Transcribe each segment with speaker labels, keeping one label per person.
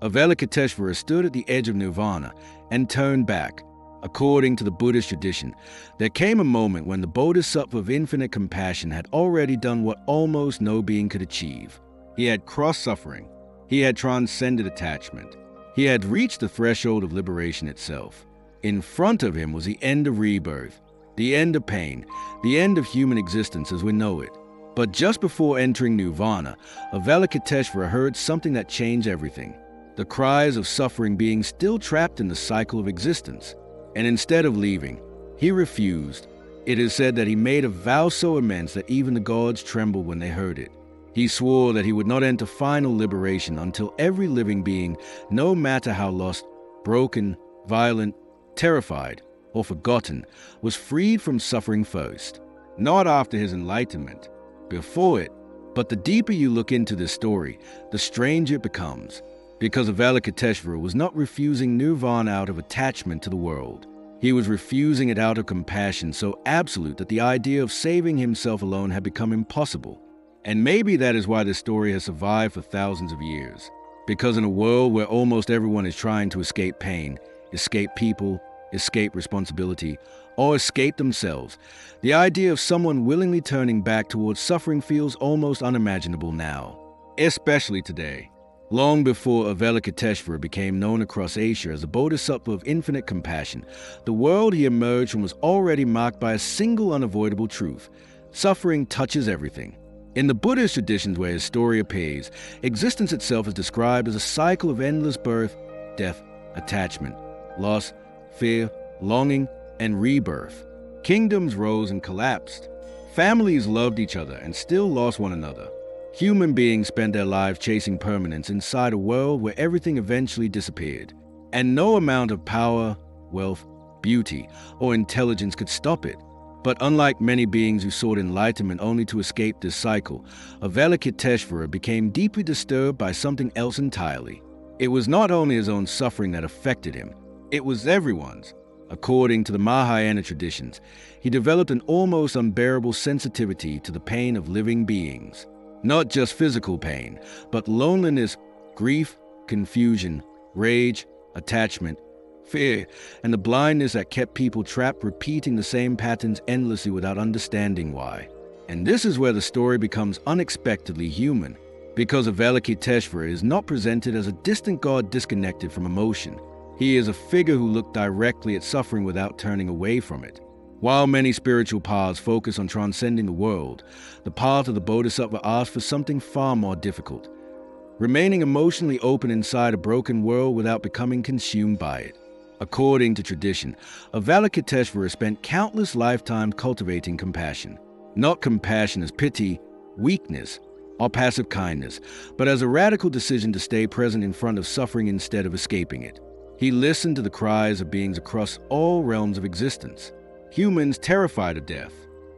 Speaker 1: Avalokiteshvara stood at the edge of Nirvana and turned back. According to the Buddhist tradition, there came a moment when the Bodhisattva of infinite compassion had already done what almost no being could achieve. He had crossed suffering. He had transcended attachment. He had reached the threshold of liberation itself. In front of him was the end of rebirth, the end of pain, the end of human existence as we know it. But just before entering Nirvana, Avalokiteshvara heard something that changed everything. The cries of suffering beings still trapped in the cycle of existence. And instead of leaving, he refused. It is said that he made a vow so immense that even the gods trembled when they heard it. He swore that he would not enter final liberation until every living being, no matter how lost, broken, violent, terrified, or forgotten, was freed from suffering first. Not after his enlightenment, before it. But the deeper you look into this story, the stranger it becomes. Because Avalokiteshvara was not refusing Nirvana out of attachment to the world. He was refusing it out of compassion so absolute that the idea of saving himself alone had become impossible. And maybe that is why this story has survived for thousands of years. Because in a world where almost everyone is trying to escape pain, escape people, escape responsibility, or escape themselves, the idea of someone willingly turning back towards suffering feels almost unimaginable now. Especially today. Long before Avalokiteshvara became known across Asia as a bodhisattva of infinite compassion, the world he emerged from was already marked by a single unavoidable truth. Suffering touches everything. In the Buddhist traditions where his story appears, existence itself is described as a cycle of endless birth, death, attachment, loss, fear, longing, and rebirth. Kingdoms rose and collapsed. Families loved each other and still lost one another. Human beings spent their lives chasing permanence inside a world where everything eventually disappeared. And no amount of power, wealth, beauty, or intelligence could stop it. But unlike many beings who sought enlightenment only to escape this cycle, Avalokiteshvara became deeply disturbed by something else entirely. It was not only his own suffering that affected him, it was everyone's. According to the Mahayana traditions, he developed an almost unbearable sensitivity to the pain of living beings. Not just physical pain, but loneliness, grief, confusion, rage, attachment, fear, and the blindness that kept people trapped repeating the same patterns endlessly without understanding why. And this is where the story becomes unexpectedly human, because Avalokiteshvara is not presented as a distant god disconnected from emotion. He is a figure who looked directly at suffering without turning away from it. While many spiritual paths focus on transcending the world, the path of the Bodhisattva asks for something far more difficult. Remaining emotionally open inside a broken world without becoming consumed by it. According to tradition, Avalokiteshvara spent countless lifetimes cultivating compassion. Not compassion as pity, weakness, or passive kindness, but as a radical decision to stay present in front of suffering instead of escaping it. He listened to the cries of beings across all realms of existence. Humans terrified of death,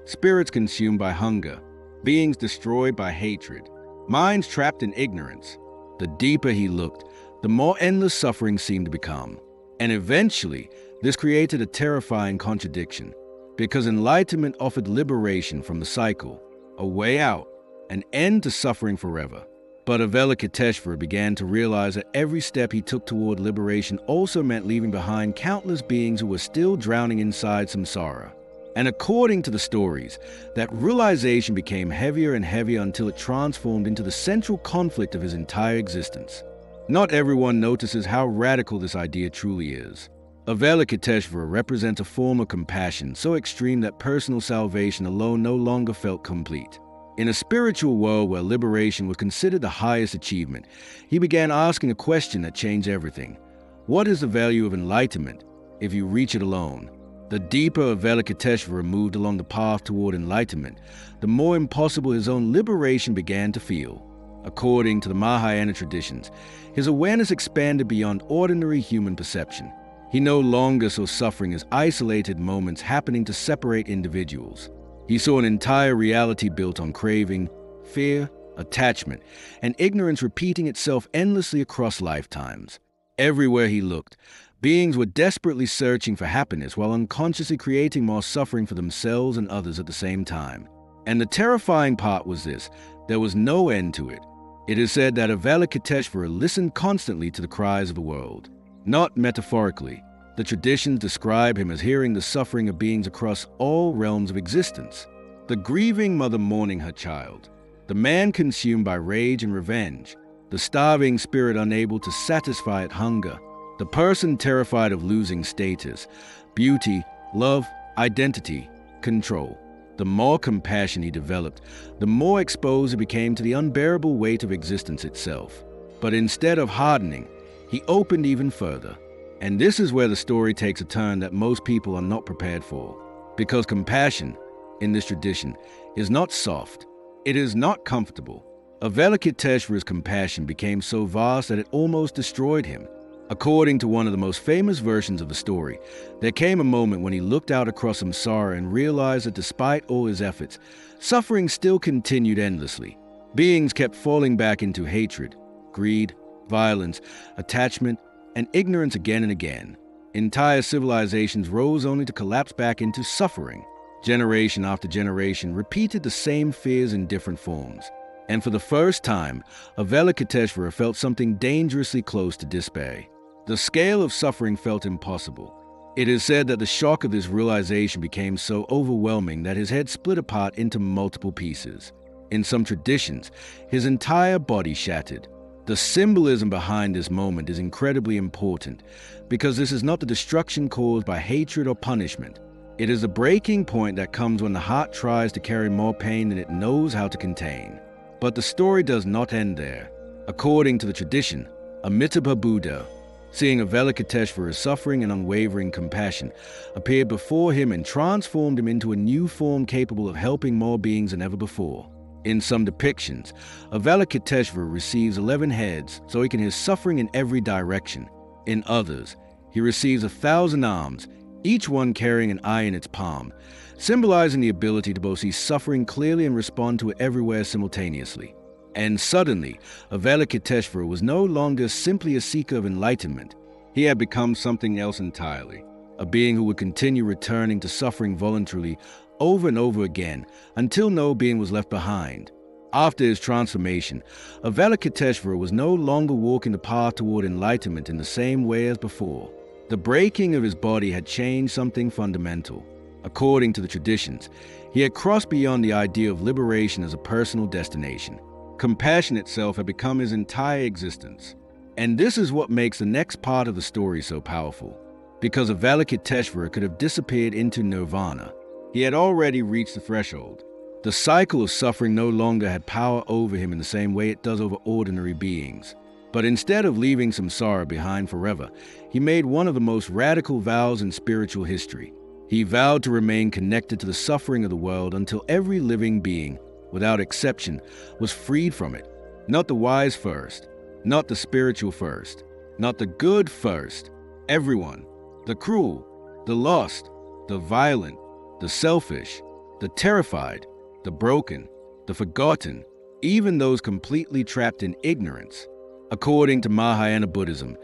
Speaker 1: spirits consumed by hunger, beings destroyed by hatred, minds trapped in ignorance. The deeper he looked, the more endless suffering seemed to become. And eventually, this created a terrifying contradiction, because enlightenment offered liberation from the cycle, a way out, an end to suffering forever. But Avalokiteshvara began to realize that every step he took toward liberation also meant leaving behind countless beings who were still drowning inside samsara. And according to the stories, that realization became heavier and heavier until it transformed into the central conflict of his entire existence. Not everyone notices how radical this idea truly is. Avalokiteshvara represents a form of compassion so extreme that personal salvation alone no longer felt complete. In a spiritual world where liberation was considered the highest achievement, he began asking a question that changed everything. What is the value of enlightenment if you reach it alone? The deeper Avalokiteshvara moved along the path toward enlightenment, the more impossible his own liberation began to feel. According to the Mahayana traditions, his awareness expanded beyond ordinary human perception. He no longer saw suffering as isolated moments happening to separate individuals. He saw an entire reality built on craving, fear, attachment, and ignorance repeating itself endlessly across lifetimes. Everywhere he looked, beings were desperately searching for happiness while unconsciously creating more suffering for themselves and others at the same time. And the terrifying part was this: there was no end to it. It is said that Avalokiteshvara listened constantly to the cries of the world. Not metaphorically. The traditions describe him as hearing the suffering of beings across all realms of existence. The grieving mother mourning her child, the man consumed by rage and revenge, the starving spirit unable to satisfy its hunger, the person terrified of losing status, beauty, love, identity, control. The more compassion he developed, the more exposed he became to the unbearable weight of existence itself. But instead of hardening, he opened even further. And this is where the story takes a turn that most people are not prepared for. Because compassion, in this tradition, is not soft. It is not comfortable. Avalokiteshvara's compassion became so vast that it almost destroyed him. According to one of the most famous versions of the story, there came a moment when he looked out across samsara and realized that despite all his efforts, suffering still continued endlessly. Beings kept falling back into hatred, greed, violence, attachment, and ignorance again and again. Entire civilizations rose only to collapse back into suffering. Generation after generation repeated the same fears in different forms. And for the first time, Avalokiteshvara felt something dangerously close to despair. The scale of suffering felt impossible. It is said that the shock of this realization became so overwhelming that his head split apart into multiple pieces. In some traditions, his entire body shattered. The symbolism behind this moment is incredibly important because this is not the destruction caused by hatred or punishment. It is the breaking point that comes when the heart tries to carry more pain than it knows how to contain. But the story does not end there. According to the tradition, Amitabha Buddha, seeing Avalokiteshvara's suffering and unwavering compassion, appeared before him and transformed him into a new form capable of helping more beings than ever before. In some depictions, Avalokiteshvara receives 11 heads so he can hear suffering in every direction. In others, he receives 1,000 arms, each one carrying an eye in its palm, symbolizing the ability to both see suffering clearly and respond to it everywhere simultaneously. And suddenly, Avalokiteshvara was no longer simply a seeker of enlightenment. He had become something else entirely, a being who would continue returning to suffering voluntarily over and over again until no being was left behind. After his transformation, Avalokiteshvara was no longer walking the path toward enlightenment in the same way as before. The breaking of his body had changed something fundamental. According to the traditions, he had crossed beyond the idea of liberation as a personal destination. Compassion itself had become his entire existence. And this is what makes the next part of the story so powerful. Because Avalokiteshvara could have disappeared into Nirvana, he had already reached the threshold. The cycle of suffering no longer had power over him in the same way it does over ordinary beings. But instead of leaving samsara behind forever, he made one of the most radical vows in spiritual history. He vowed to remain connected to the suffering of the world until every living being, without exception, was freed from it. Not the wise first, not the spiritual first, not the good first. Everyone, the cruel, the lost, the violent, the selfish, the terrified, the broken, the forgotten, even those completely trapped in ignorance. According to Mahayana Buddhism,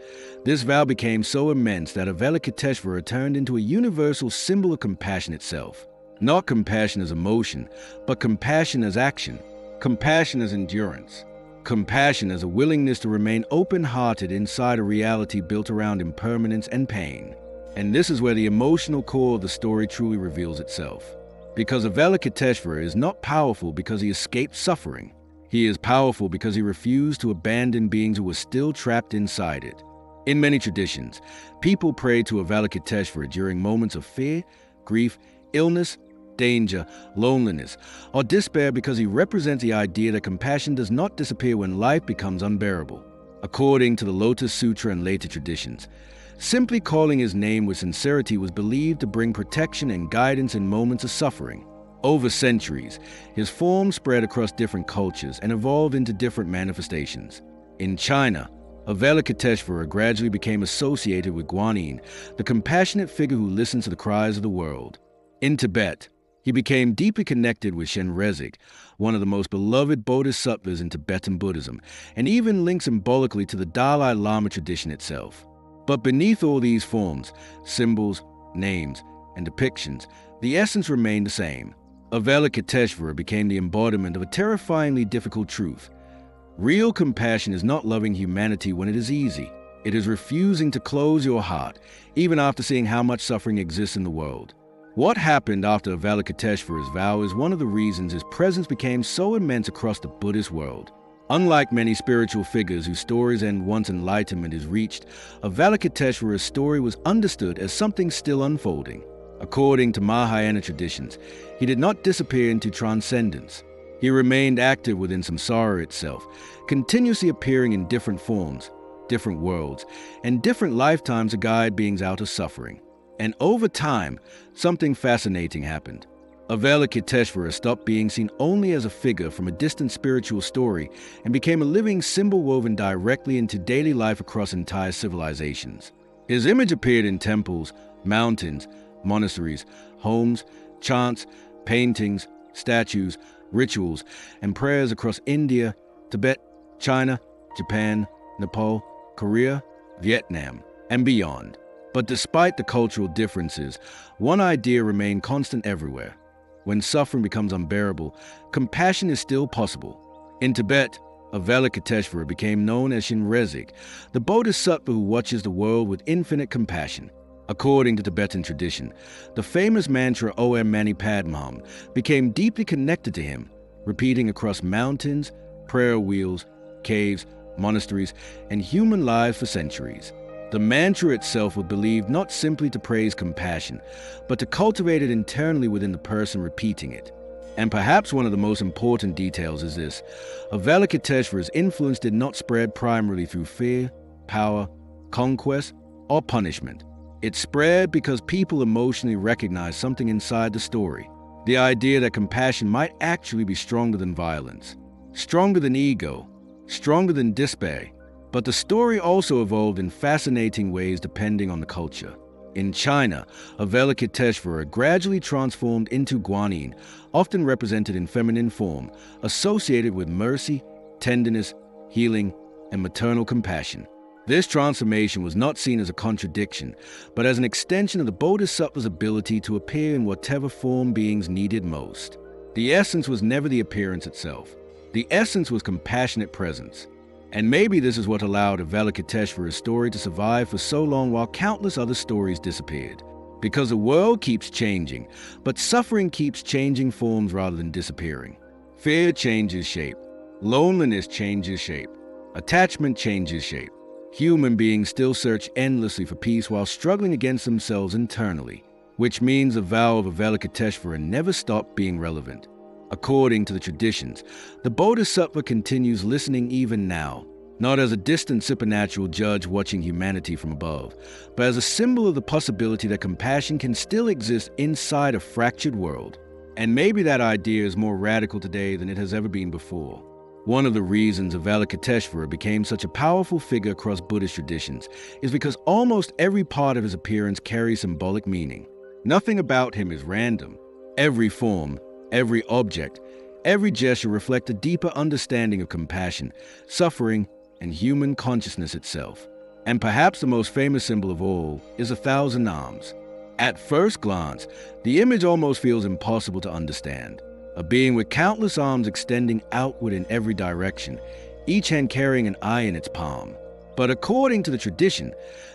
Speaker 1: this vow became so immense that Avalokiteshvara turned into a universal symbol of compassion itself. Not compassion as emotion, but compassion as action, compassion as endurance, compassion as a willingness to remain open-hearted inside a reality built around impermanence and pain. And this is where the emotional core of the story truly reveals itself. Because Avalokiteshvara is not powerful because he escaped suffering. He is powerful because he refused to abandon beings who were still trapped inside it. In many traditions, people pray to Avalokiteshvara during moments of fear, grief, illness, danger, loneliness, or despair because he represents the idea that compassion does not disappear when life becomes unbearable. According to the Lotus Sutra and later traditions, simply calling his name with sincerity was believed to bring protection and guidance in moments of suffering. Over centuries, his form spread across different cultures and evolved into different manifestations. In China, Avalokiteshvara gradually became associated with Guanyin, the compassionate figure who listens to the cries of the world. In Tibet, he became deeply connected with Shenrezig, one of the most beloved bodhisattvas in Tibetan Buddhism, and even linked symbolically to the Dalai Lama tradition itself. But beneath all these forms, symbols, names, and depictions, the essence remained the same. Avalokiteshvara became the embodiment of a terrifyingly difficult truth. Real compassion is not loving humanity when it is easy. It is refusing to close your heart, even after seeing how much suffering exists in the world. What happened after Avalokiteshvara's vow is one of the reasons his presence became so immense across the Buddhist world. Unlike many spiritual figures whose stories end once enlightenment is reached, Avalokiteshvara's story was understood as something still unfolding. According to Mahayana traditions, he did not disappear into transcendence. He remained active within samsara itself, continuously appearing in different forms, different worlds, and different lifetimes to guide beings out of suffering. And over time, something fascinating happened. Avalokiteshvara stopped being seen only as a figure from a distant spiritual story and became a living symbol woven directly into daily life across entire civilizations. His image appeared in temples, mountains, monasteries, homes, chants, paintings, statues, rituals, and prayers across India, Tibet, China, Japan, Nepal, Korea, Vietnam, and beyond. But despite the cultural differences, one idea remained constant everywhere. When suffering becomes unbearable, compassion is still possible. In Tibet, Avalokiteshvara became known as Shinrezik, the bodhisattva who watches the world with infinite compassion. According to Tibetan tradition, the famous mantra Om Mani Padmam became deeply connected to him, repeating across mountains, prayer wheels, caves, monasteries, and human lives for centuries. The mantra itself was believed not simply to praise compassion, but to cultivate it internally within the person repeating it. And perhaps one of the most important details is this: Avalokiteshvara's influence did not spread primarily through fear, power, conquest, or punishment. It spread because people emotionally recognized something inside the story. The idea that compassion might actually be stronger than violence, stronger than ego, stronger than despair. But the story also evolved in fascinating ways depending on the culture. In China, Avalokiteshvara gradually transformed into Guanyin, often represented in feminine form, associated with mercy, tenderness, healing, and maternal compassion. This transformation was not seen as a contradiction, but as an extension of the bodhisattva's ability to appear in whatever form beings needed most. The essence was never the appearance itself. The essence was compassionate presence. And maybe this is what allowed Avalokiteshvara's story to survive for so long while countless other stories disappeared. Because the world keeps changing, but suffering keeps changing forms rather than disappearing. Fear changes shape. Loneliness changes shape. Attachment changes shape. Human beings still search endlessly for peace while struggling against themselves internally, which means the vow of Avalokiteshvara never stopped being relevant. According to the traditions, the Bodhisattva continues listening even now, not as a distant supernatural judge watching humanity from above, but as a symbol of the possibility that compassion can still exist inside a fractured world. And maybe that idea is more radical today than it has ever been before. One of the reasons Avalokiteshvara became such a powerful figure across Buddhist traditions is because almost every part of his appearance carries symbolic meaning. Nothing about him is random. Every form, every object, every gesture reflects a deeper understanding of compassion, suffering, and human consciousness itself. And perhaps the most famous symbol of all is 1,000 arms. At first glance, the image almost feels impossible to understand. A being with countless arms extending outward in every direction, each hand carrying an eye in its palm. But according to the tradition,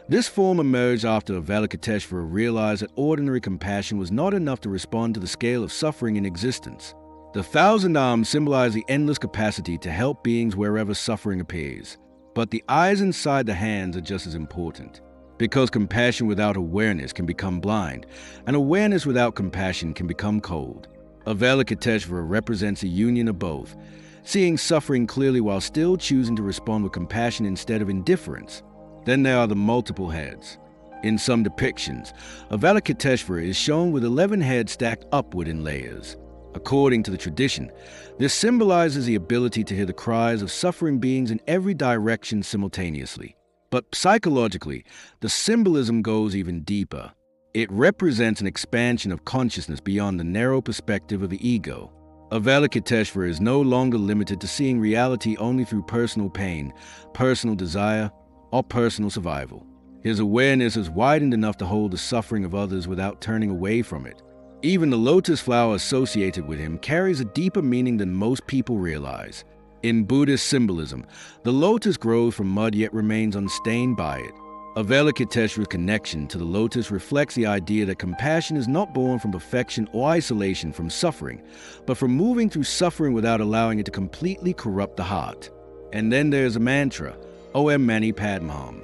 Speaker 1: this form emerged after Avalokiteshvara realized that ordinary compassion was not enough to respond to the scale of suffering in existence. The 1,000 arms symbolize the endless capacity to help beings wherever suffering appears. But the eyes inside the hands are just as important. Because compassion without awareness can become blind, and awareness without compassion can become cold. Avalokiteshvara represents a union of both, seeing suffering clearly while still choosing to respond with compassion instead of indifference. Then there are the multiple heads. In some depictions, Avalokiteshvara is shown with 11 heads stacked upward in layers. According to the tradition, this symbolizes the ability to hear the cries of suffering beings in every direction simultaneously. But psychologically, the symbolism goes even deeper. It represents an expansion of consciousness beyond the narrow perspective of the ego. Avalokiteshvara is no longer limited to seeing reality only through personal pain, personal desire, or personal survival. His awareness is widened enough to hold the suffering of others without turning away from it. Even the lotus flower associated with him carries a deeper meaning than most people realize. In Buddhist symbolism, the lotus grows from mud yet remains unstained by it. Avalokiteshvara's connection to the lotus reflects the idea that compassion is not born from perfection or isolation from suffering, but from moving through suffering without allowing it to completely corrupt the heart. And then there's a mantra, Om Mani Padme Hum.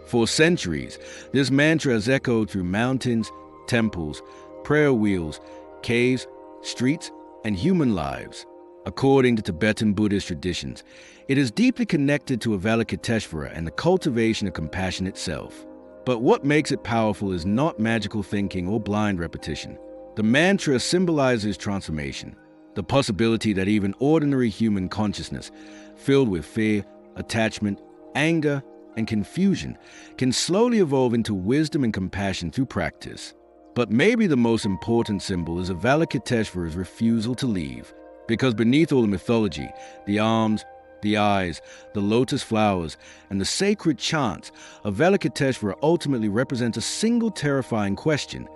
Speaker 1: For centuries, this mantra has echoed through mountains, temples, prayer wheels, caves, streets, and human lives. According to Tibetan Buddhist traditions, it is deeply connected to Avalokiteshvara and the cultivation of compassion itself. But what makes it powerful is not magical thinking or blind repetition. The mantra symbolizes transformation, the possibility that even ordinary human consciousness, filled with fear, attachment, anger, and confusion, can slowly evolve into wisdom and compassion through practice. But maybe the most important symbol is Avalokiteshvara's refusal to leave. Because beneath all the mythology, the arms, the eyes, the lotus flowers, and the sacred chants, Avalokiteshvara ultimately represents a single terrifying question.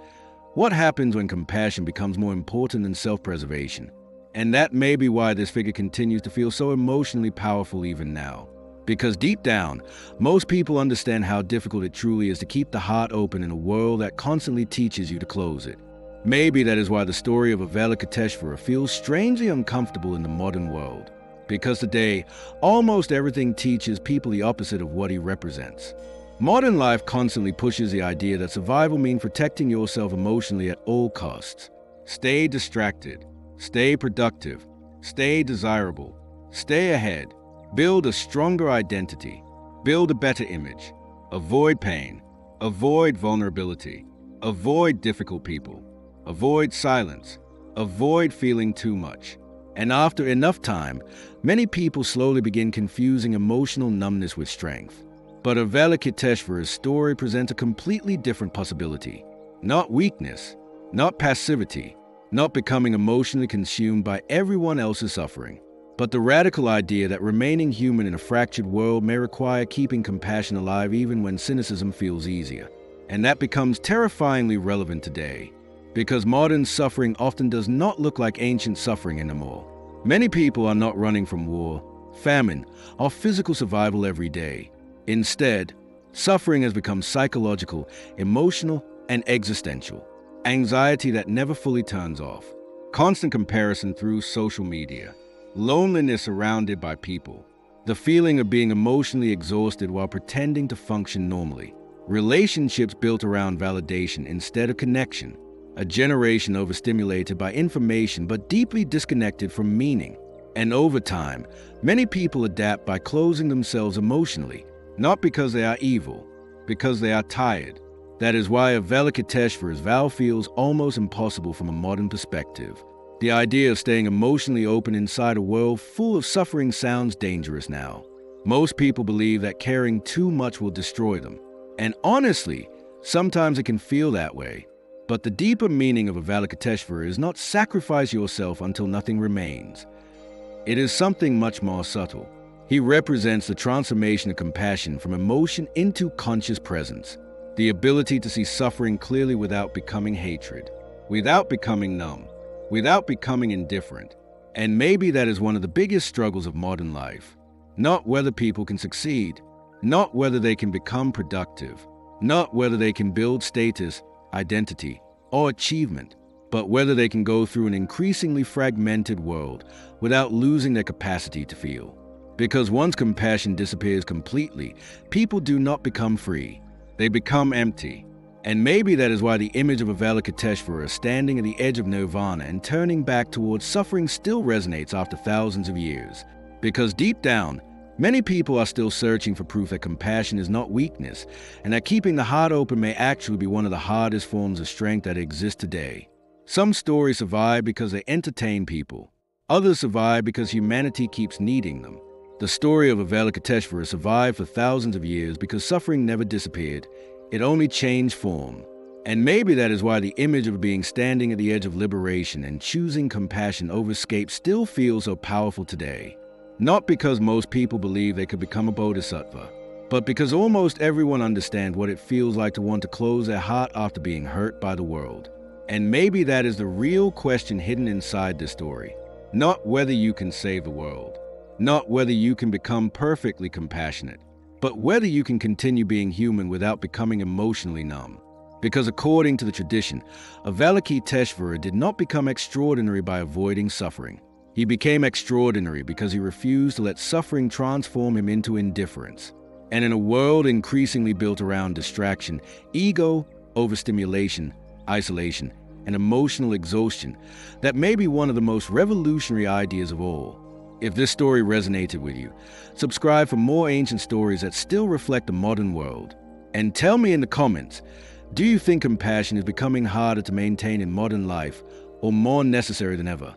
Speaker 1: What happens when compassion becomes more important than self-preservation? And that may be why this figure continues to feel so emotionally powerful even now. Because deep down, most people understand how difficult it truly is to keep the heart open in a world that constantly teaches you to close it. Maybe that is why the story of Avalokiteshvara feels strangely uncomfortable in the modern world. Because today, almost everything teaches people the opposite of what he represents. Modern life constantly pushes the idea that survival means protecting yourself emotionally at all costs. Stay distracted, stay productive, stay desirable, stay ahead, build a stronger identity, build a better image, avoid pain, avoid vulnerability, avoid difficult people. Avoid silence. Avoid feeling too much. And after enough time, many people slowly begin confusing emotional numbness with strength. But Avalokiteshvara's story presents a completely different possibility. Not weakness, not passivity, not becoming emotionally consumed by everyone else's suffering, but the radical idea that remaining human in a fractured world may require keeping compassion alive even when cynicism feels easier. And that becomes terrifyingly relevant today. Because modern suffering often does not look like ancient suffering anymore. Many people are not running from war, famine, or physical survival every day. Instead, suffering has become psychological, emotional, and existential. Anxiety that never fully turns off. Constant comparison through social media. Loneliness surrounded by people. The feeling of being emotionally exhausted while pretending to function normally. Relationships built around validation instead of connection. A generation overstimulated by information but deeply disconnected from meaning. And over time, many people adapt by closing themselves emotionally, not because they are evil, because they are tired. That is why Avalokiteshvara's vow feels almost impossible from a modern perspective. The idea of staying emotionally open inside a world full of suffering sounds dangerous now. Most people believe that caring too much will destroy them. And honestly, sometimes it can feel that way. But the deeper meaning of Avalokiteshvara is not sacrifice yourself until nothing remains. It is something much more subtle. He represents the transformation of compassion from emotion into conscious presence, the ability to see suffering clearly without becoming hatred, without becoming numb, without becoming indifferent. And maybe that is one of the biggest struggles of modern life. Not whether people can succeed, not whether they can become productive, not whether they can build status, identity, or achievement, but whether they can go through an increasingly fragmented world without losing their capacity to feel. Because once compassion disappears completely, people do not become free. They become empty. And maybe that is why the image of Avalokiteshvara standing at the edge of Nirvana and turning back towards suffering still resonates after thousands of years. Because deep down, many people are still searching for proof that compassion is not weakness, and that keeping the heart open may actually be one of the hardest forms of strength that exist today. Some stories survive because they entertain people. Others survive because humanity keeps needing them. The story of Avalokiteshvara survived for thousands of years because suffering never disappeared. It only changed form. And maybe that is why the image of being standing at the edge of liberation and choosing compassion over escape still feels so powerful today. Not because most people believe they could become a bodhisattva, but because almost everyone understands what it feels like to want to close their heart after being hurt by the world. And maybe that is the real question hidden inside this story. Not whether you can save the world, Not whether you can become perfectly compassionate, but whether you can continue being human without becoming emotionally numb. Because according to the tradition, Avalokiteshvara did not become extraordinary by avoiding suffering. He became extraordinary because he refused to let suffering transform him into indifference. And in a world increasingly built around distraction, ego, overstimulation, isolation, and emotional exhaustion, that may be one of the most revolutionary ideas of all. If this story resonated with you, subscribe for more ancient stories that still reflect the modern world. And tell me in the comments, do you think compassion is becoming harder to maintain in modern life or more necessary than ever?